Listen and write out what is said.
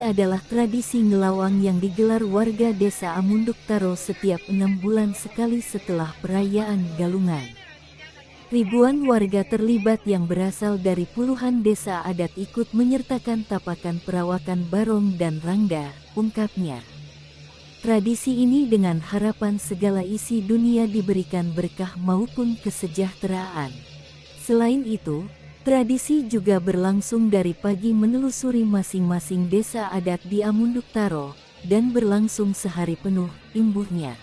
adalah tradisi ngelawang yang digelar warga desa Amunduk Taro setiap 6 bulan sekali setelah perayaan Galungan. Ribuan warga terlibat yang berasal dari puluhan desa adat ikut menyertakan tapakan perawakan barong dan rangda, ungkapnya. Tradisi ini dengan harapan segala isi dunia diberikan berkah maupun kesejahteraan. Selain itu, tradisi juga berlangsung dari pagi menelusuri masing-masing desa adat di Amunduk Taro, dan berlangsung sehari penuh, imbuhnya.